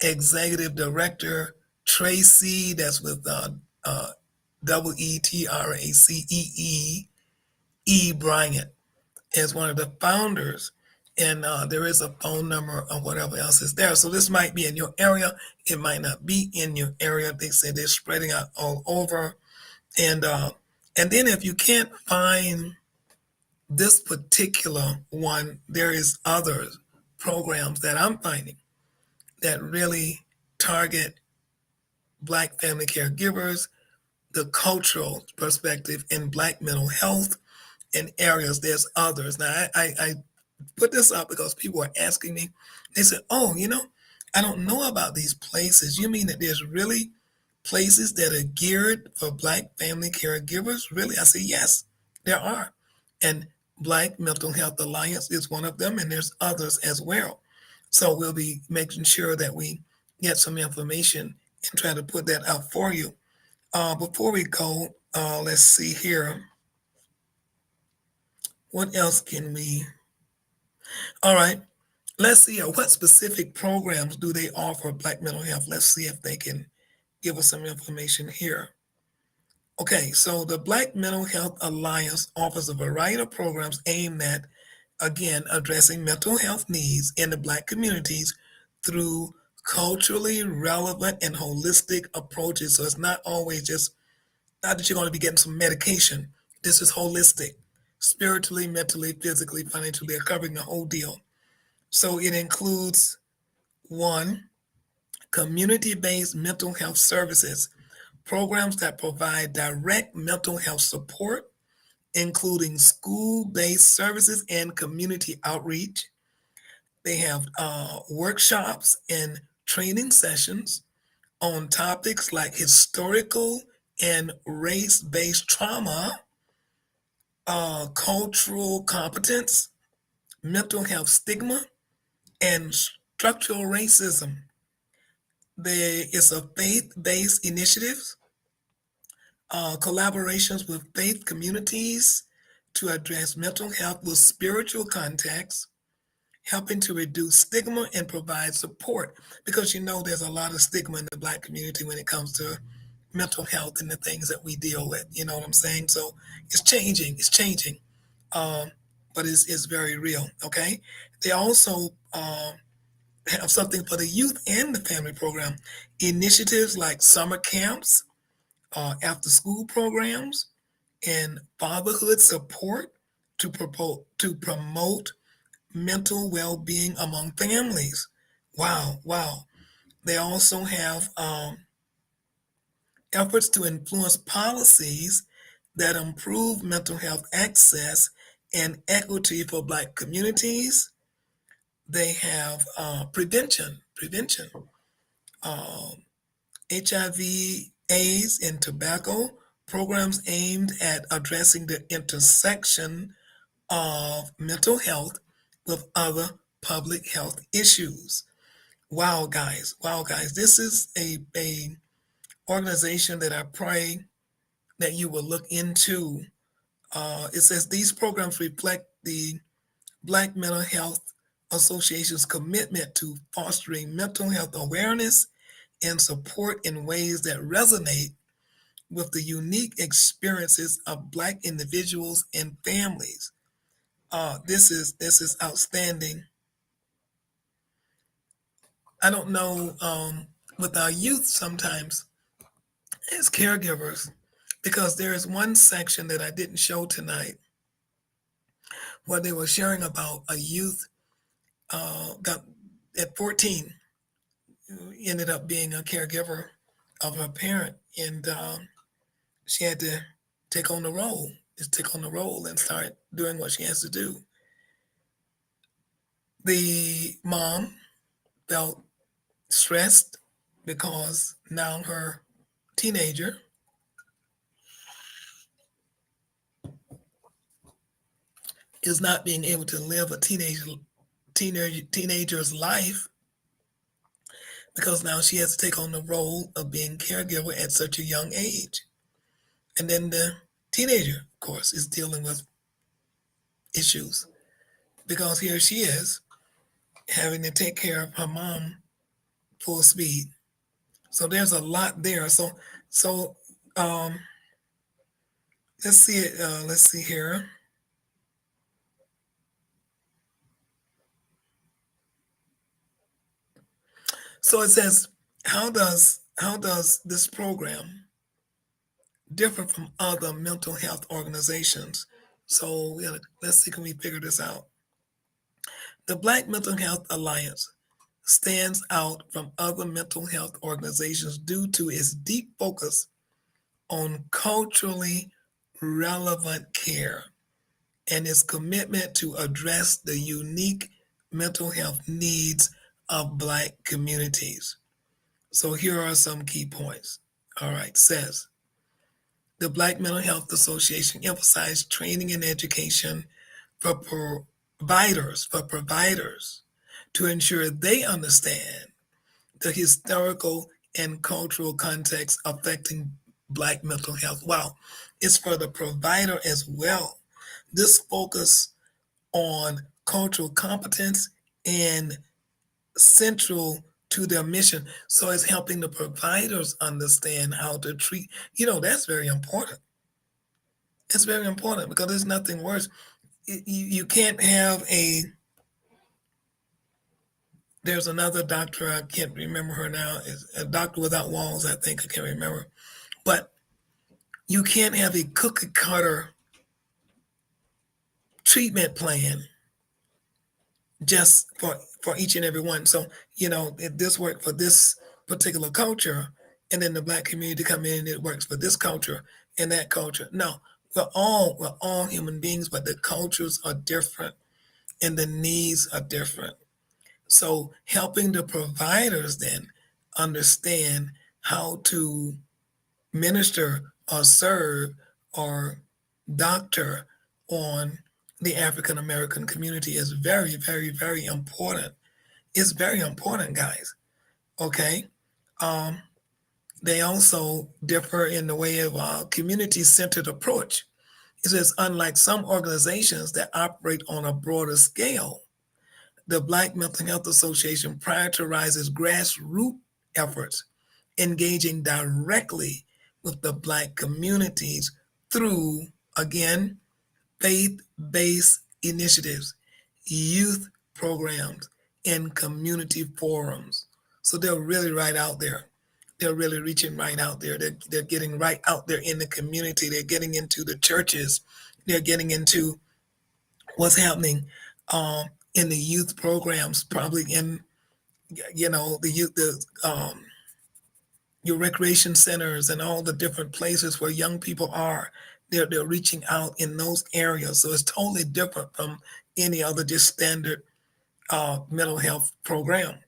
Speaker 1: Executive Director Tracy, that's with Etracee Bryant, is one of the founders. And there is a phone number or whatever else is there. So this might be in your area. It might not be in your area. They say they're spreading out all over. And then if you can't find this particular one, there is other programs that I'm finding that really target Black family caregivers, the cultural perspective in Black mental health and areas. There's others. Now, I put this up because people are asking me. They said, oh, I don't know about these places. You mean that there's really places that are geared for Black family caregivers? Really? I say, yes, there are. And Black Mental Health Alliance is one of them, and there's others as well. So we'll be making sure that we get some information and try to put that out for you. Before we go, let's see here. What else can we? All right. Let's see. What specific programs do they offer Black mental health? Let's see if they can give us some information here. Okay, so the Black Mental Health Alliance offers a variety of programs aimed at, again, addressing mental health needs in the Black communities through culturally relevant and holistic approaches. So it's not always just, not that you're going to be getting some medication. This is holistic, spiritually, mentally, physically, financially, they're covering the whole deal. So it includes one, community-based mental health services, programs that provide direct mental health support, including school-based services and community outreach. They have workshops and training sessions on topics like historical and race-based trauma, cultural competence, mental health stigma, and structural racism. There is a faith-based initiatives, collaborations with faith communities to address mental health with spiritual context, helping to reduce stigma and provide support. Because there's a lot of stigma in the Black community when it comes to mental health and the things that we deal with. You know what I'm saying? So it's changing, but it's very real. Okay. They also have something for the youth and the family program, initiatives like summer camps, after school programs, and fatherhood support to promote mental well-being among families. Wow, wow. They also have efforts to influence policies that improve mental health access and equity for Black communities. They have prevention, HIV, AIDS, and tobacco programs aimed at addressing the intersection of mental health with other public health issues. Wow, guys. Wow, guys. This is a organization that I pray that you will look into. It says these programs reflect the Black Mental Health Association's commitment to fostering mental health awareness and support in ways that resonate with the unique experiences of Black individuals and families. This is outstanding. I don't know, with our youth sometimes as caregivers, because there is one section that I didn't show tonight where they were sharing about a youth got at 14 ended up being a caregiver of her parent, and she had to take on the role, and start doing what she has to do. The mom felt stressed because now her teenager is not being able to live a teenager's life because now she has to take on the role of being caregiver at such a young age. And then the teenager, of course, is dealing with issues because here she is having to take care of her mom full speed. So there's a lot there. So um, let's see it. Let's see here. So it says, how does this program differ from other mental health organizations? So yeah, let's see, can we figure this out? The Black Mental Health Alliance stands out from other mental health organizations due to its deep focus on culturally relevant care and its commitment to address the unique mental health needs of Black communities. So here are some key points. All right, says the Black Mental Health Association emphasized training and education for providers to ensure they understand the historical and cultural context affecting Black mental health. Wow, it's for the provider as well. This focus on cultural competence and central to their mission. So it's helping the providers understand how to treat. That's very important. It's very important because there's nothing worse. You can't have there's another doctor, I can't remember her now, is a doctor without walls, I think, I can't remember. But you can't have a cookie cutter treatment plan just for each and every one. So, if this worked for this particular culture, and then the Black community come in and it works for this culture and that culture. No, we're all human beings, but the cultures are different and the needs are different. So helping the providers then understand how to minister or serve or doctor on the African American community is very, very, very important. It's very important, guys. Okay. Um, they also differ in the way of community centered approach. It says, unlike some organizations that operate on a broader scale, the Black Mental Health Association prioritizes grassroots efforts, engaging directly with the Black communities through, again, faith based initiatives, youth programs, and community forums. So they're really right out there. They're really reaching right out there. They're getting right out there in the community. They're getting into the churches. They're getting into what's happening in the youth programs, probably in the youth, your recreation centers and all the different places where young people are. They're reaching out in those areas, so it's totally different from any other just standard mental health program.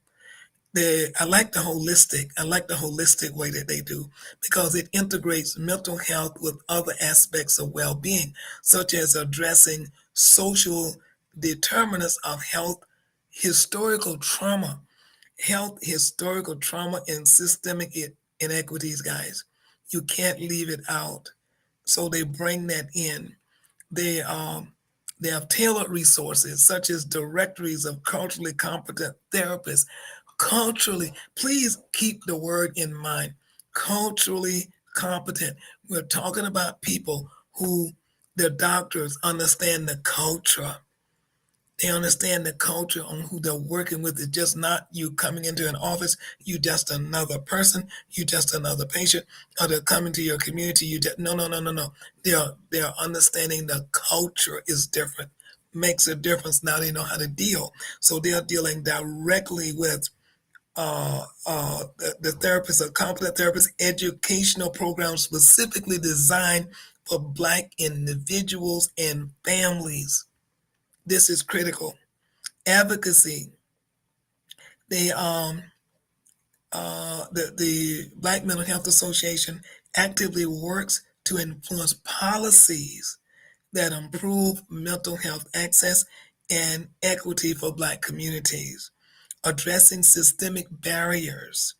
Speaker 1: I like the holistic way that they do because it integrates mental health with other aspects of well-being, such as addressing social determinants of historical trauma, historical trauma, and systemic inequities, guys. You can't leave it out. So they bring that in. They they have tailored resources such as directories of culturally competent therapists. Culturally, please keep the word in mind. Culturally competent. We're talking about people who their doctors understand the culture. They understand the culture on who they're working with. It's just not you coming into an office, you just another person, you just another patient, or they're coming to your community, you just no, no, no, no, no. They're understanding the culture is different. Makes a difference. Now they know how to deal. So they're dealing directly with the therapists, are competent therapists, educational programs specifically designed for Black individuals and families. This is critical. Advocacy. They the Black Mental Health Association actively works to influence policies that improve mental health access and equity for Black communities, addressing systemic barriers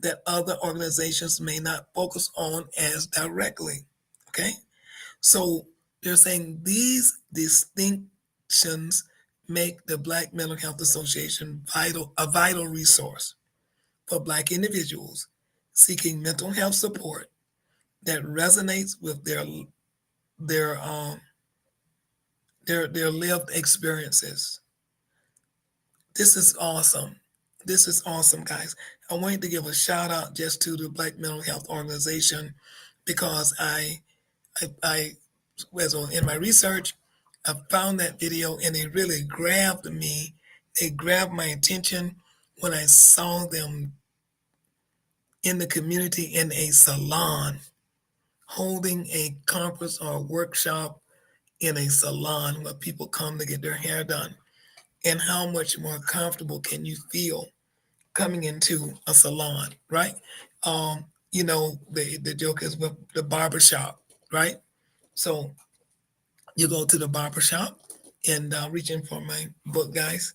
Speaker 1: that other organizations may not focus on as directly. Okay, so they're saying these distinct make the Black Mental Health Association a vital resource for Black individuals seeking mental health support that resonates with their um, their lived experiences. This is awesome. This is awesome, guys. I wanted to give a shout out just to the Black Mental Health Organization because I was in my research, I found that video and it really grabbed me. It grabbed my attention when I saw them in the community in a salon holding a conference or a workshop in a salon where people come to get their hair done. And how much more comfortable can you feel coming into a salon, right? The joke is with the barber shop, right? So you go to the barber shop and reaching for my book, guys.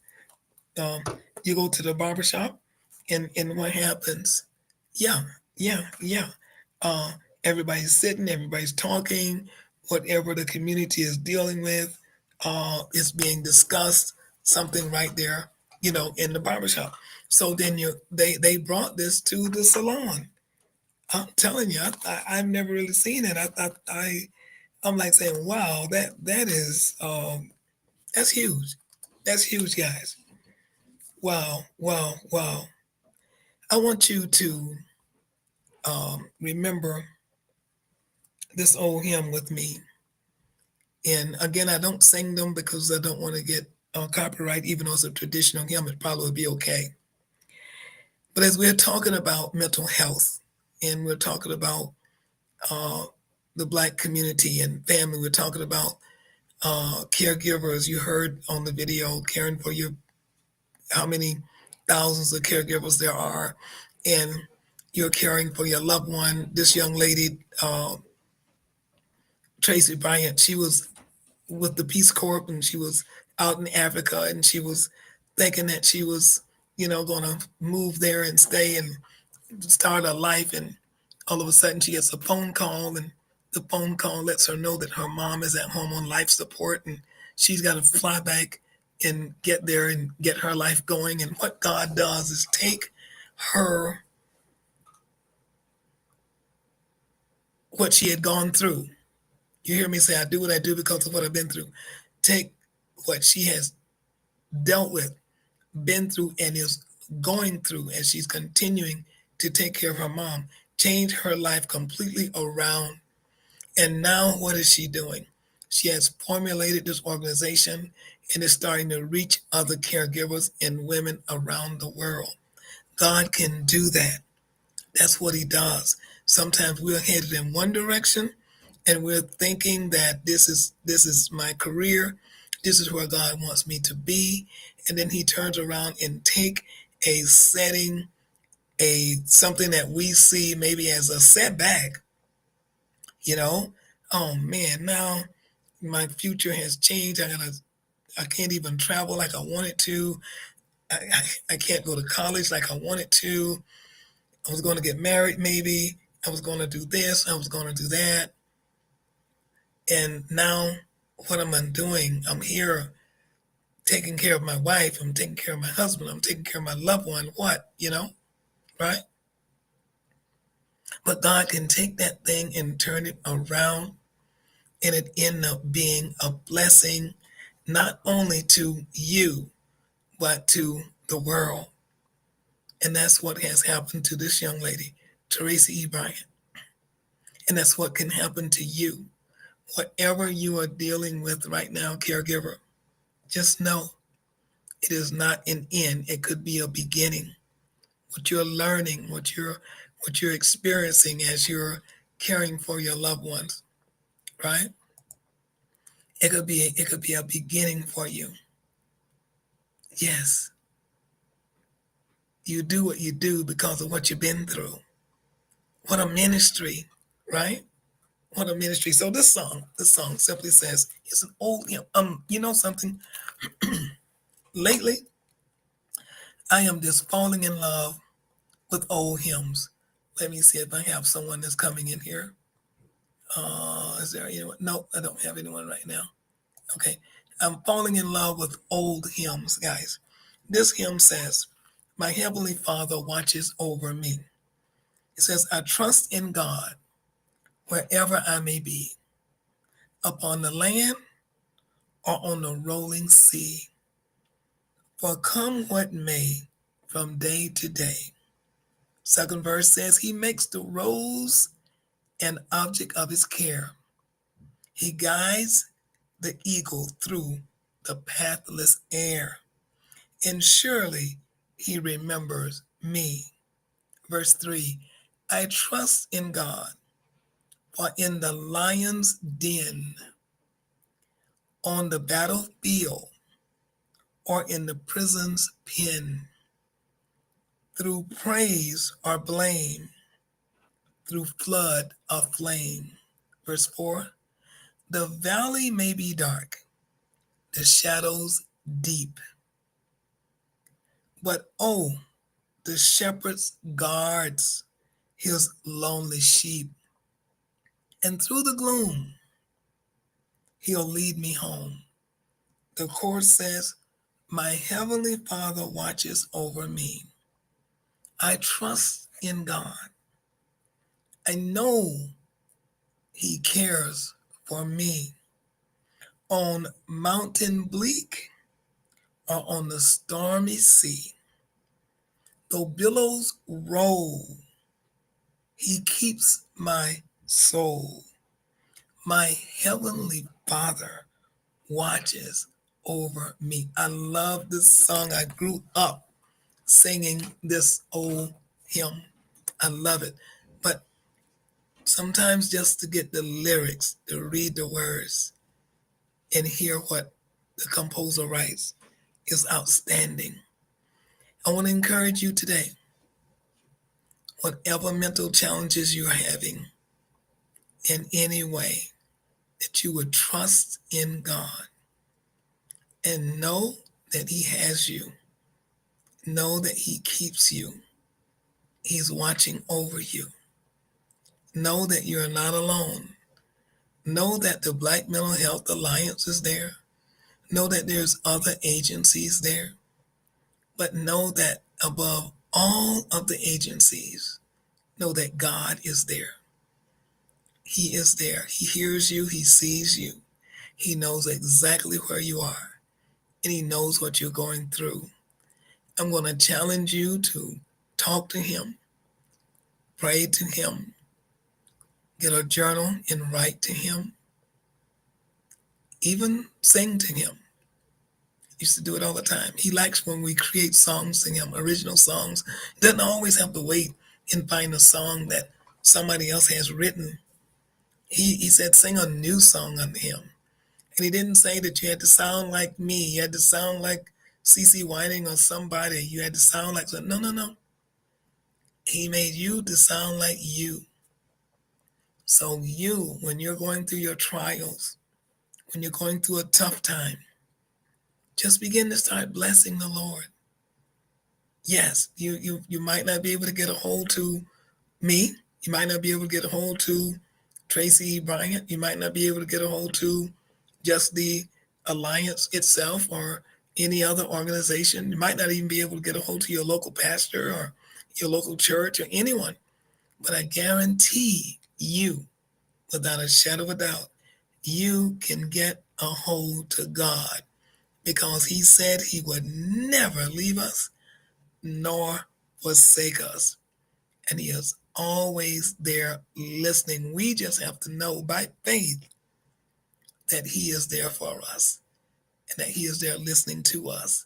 Speaker 1: Um, you go to the barber shop, and what happens? Yeah, yeah. Uh, Everybody's sitting, everybody's talking, whatever the community is dealing with is being discussed. Something right there, in the barber shop. So then they brought this to the salon. I'm telling you, I've never really seen it. I'm like saying, wow, that is that's huge. That's huge, guys. Wow, wow, wow. I want you to remember this old hymn with me. And again, I don't sing them because I don't want to get copyright, even though it's a traditional hymn, it probably would be okay. But as we're talking about mental health and we're talking about uh, the Black community and family, we're talking about caregivers. You heard on the video, caring for how many thousands of caregivers there are, and you're caring for your loved one. This young lady, Tracy Bryant, she was with the Peace Corps and she was out in Africa and she was thinking that she was, going to move there and stay and start a life. And all of a sudden she gets a phone call and the phone call lets her know that her mom is at home on life support and she's got to fly back and get there and get her life going. And what God does is take her, what she had gone through. You hear me say, I do what I do because of what I've been through. Take what she has dealt with, been through, and is going through as she's continuing to take care of her mom, change her life completely around. And now what is she doing? She has formulated this organization and is starting to reach other caregivers and women around the world. God can do that. That's what he does. Sometimes we're headed in one direction and we're thinking that this is my career, this is where God wants me to be, and then he turns around and take a setting, a something that we see maybe as a setback, you know. Oh man, now my future has changed. I can't even travel like I wanted to. I can't go to college like I wanted to. I was going to get married maybe. I was going to do this. I was going to do that. And now what am I doing? I'm here taking care of my wife. I'm taking care of my husband. I'm taking care of my loved one. What, right? But God can take that thing and turn it around and it end up being a blessing, not only to you, but to the world. And that's what has happened to this young lady, Teresa E. Bryant. And that's what can happen to you. Whatever you are dealing with right now, caregiver, just know it is not an end. It could be a beginning. What you're learning, what you're experiencing as you're caring for your loved ones, right? It could be a beginning for you. Yes, you do what you do because of what you've been through. What a ministry, right? What a ministry. So this song simply says, it's an old hymn. You know something? Lately, I am just falling in love with old hymns. Let me see if I have someone that's coming in here. Is there anyone? Nope, I don't have anyone right now. Okay, I'm falling in love with old hymns, guys. This hymn says, "My Heavenly Father watches over me." It says, "I trust in God wherever I may be, upon the land or on the rolling sea. For come what may from day to day." Second verse says, "He makes the rose an object of his care. He guides the eagle through the pathless air. And surely he remembers me." Verse 3, "I trust in God, for in the lion's den, on the battlefield, or in the prison's pen, through praise or blame, through flood or flame." Verse 4, "The valley may be dark, the shadows deep, but oh, the shepherd guards his lonely sheep, and through the gloom he'll lead me home." The chorus says, "My heavenly Father watches over me. I trust in God. I know he cares for me. On mountain bleak or on the stormy sea, though billows roll, he keeps my soul. My heavenly Father watches over me." I love this song. I grew up singing this old hymn. I love it. But sometimes just to get the lyrics, to read the words and hear what the composer writes is outstanding. I want to encourage you today, whatever mental challenges you're having, in any way, that you would trust in God and know that He has you. Know that He keeps you. He's watching over you. Know that you're not alone. Know that the Black Mental Health Alliance is there. Know that there's other agencies there. But know that above all of the agencies, know that God is there. He is there. He hears you. He sees you. He knows exactly where you are. And He knows what you're going through. I'm going to challenge you to talk to Him, pray to Him, get a journal and write to Him, even sing to Him. I used to do it all the time. He likes when we create songs to Him, original songs. He doesn't always have to wait and find a song that somebody else has written. He said, sing a new song unto Him. And He didn't say that you had to sound like me. You had to sound like CeCe Whiting or somebody. You had to sound like, no, no, no. He made you to sound like you. So you, when you're going through your trials, when you're going through a tough time, just begin to start blessing the Lord. Yes, you might not be able to get a hold to me. You might not be able to get a hold to Tracy Bryant. You might not be able to get a hold to just the alliance itself or any other organization. You might not even be able to get a hold to your local pastor or your local church or anyone. But I guarantee you, without a shadow of a doubt, you can get a hold to God, because He said He would never leave us nor forsake us. And He is always there listening. We just have to know by faith that He is there for us and that He is there listening to us.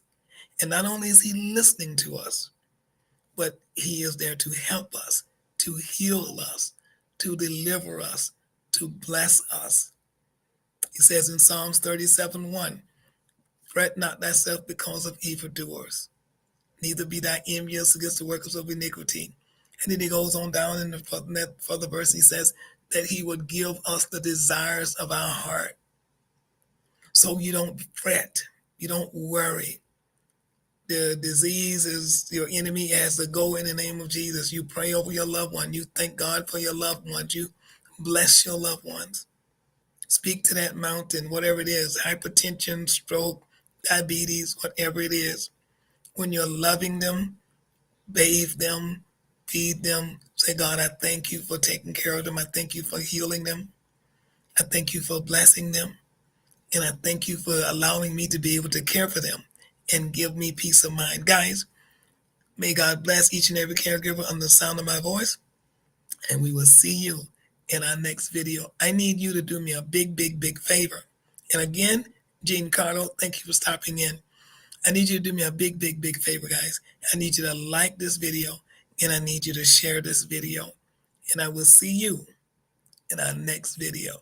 Speaker 1: And not only is He listening to us, but He is there to help us, to heal us, to deliver us, to bless us. He says in Psalms 37:1, "Fret not thyself because of evildoers, neither be thou envious against the workers of iniquity." And then he goes on down in the further verse, he says that He would give us the desires of our heart. So you don't fret, you don't worry. The disease is your enemy. It has to go in the name of Jesus. You pray over your loved one. You thank God for your loved ones. You bless your loved ones. Speak to that mountain, whatever it is, hypertension, stroke, diabetes, whatever it is. When you're loving them, bathe them, feed them, say, God, I thank you for taking care of them. I thank you for healing them. I thank you for blessing them. And I thank you for allowing me to be able to care for them and give me peace of mind. Guys, may God bless each and every caregiver under the sound of my voice. And we will see you in our next video. I need you to do me a big, big, big favor. And again, Gene Carlo, thank you for stopping in. I need you to do me a big, big, big favor, guys. I need you to like this video and I need you to share this video. And I will see you in our next video.